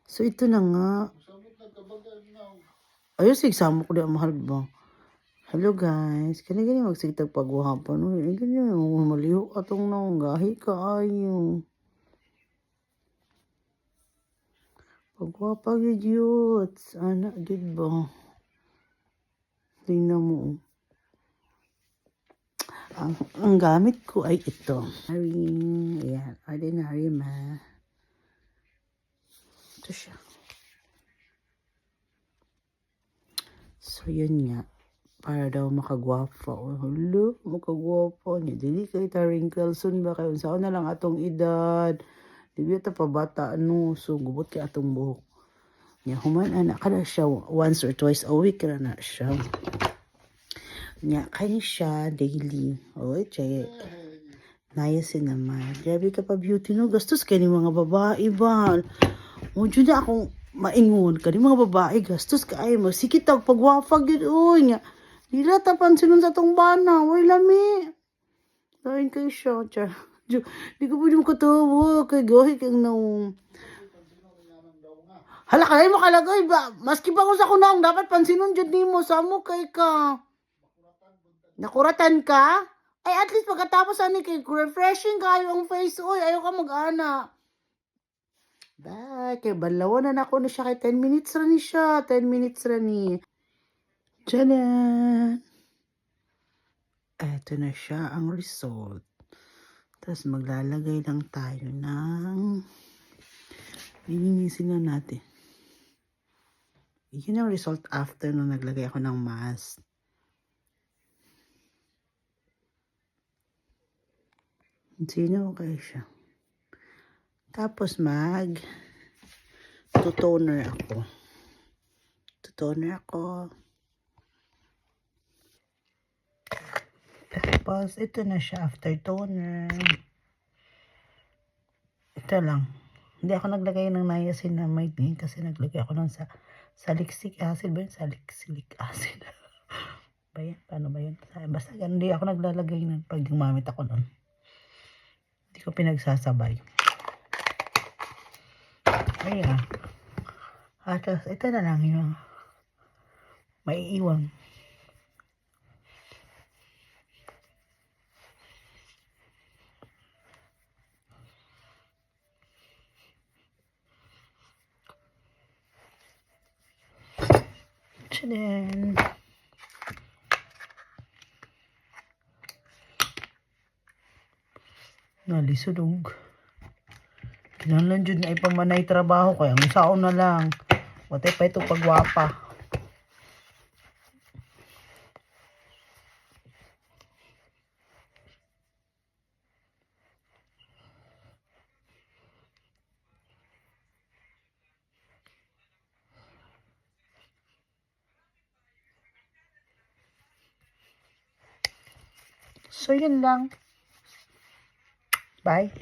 So, ito na nga. Ayos, exam ko na mahal ba? Hello guys, kani magsigtag pagwahapon. Uy, ganyan, maliho atong naong gahi ka ayo. Pagwapa gid yun. Ana, gid ba? Tingnan mo. Ang gamit ko ay ito. Ayan, ordinary ma. Ito siya. So, yun nga. Para daw makagwapa. Oh, hello, makagwapa niya. Dili kay ta wrinkleson ba kayo? Saan na lang atong edad. Dili ta pa bata ano. So, gubot kay atong buhok. Nya human anak ka na siya once or twice a week na na siya. Nya kaya siya daily. Oy, chay. Nayasin naman. Grabe ka pa beauty no. Gastos kay ni mga babae ba. O dyan na akong maingon ka ni mga babae. Gastos ka ay masikit ang pagwapag yun. Uy nya. Dila tapan sinon sa tong bana. Uy lami. Lain kayo siya. Char. Di ko pwede mo katawa. Kay gahi kang naong. Hala ka mo kalagay ba? Maski pa ko sa kunang, dapat pansinon dyan ni mo. Samo kay ka. Nakuratan ka? Ay at least pagkatapos ani kay refreshing kayo ang face. Uy, ayaw ka mag-ana. Ba, kay balawan na ako na siya kay 10 minutes ra ni siya. 10 minutes ra ni. Tchanan! Eto na siya ang result. Tapos maglalagay lang tayo ng lilinisin na natin. Yun ang result after nung naglagay ako ng mask. Sino kayo siya? Tapos toner ako. Toner ako. Tapos ito na siya after toner. Ito lang. Hindi ako naglagay ng niacin na may din kasi naglagay ako ng salicylic acid ba yun? Salicylic acid. Ba yan? Paano ba yun? Basta hindi ako naglalagay ng pag gumamit ako nun. Hindi ko pinagsasabay. Kaya, at ito na lang yung maiiwan. Tchadan! Nalisunog. Kinalan dyan na ipamanay trabaho kaya ang saon na lang. Watay pa ito pagwapa. So yun lang. Bye.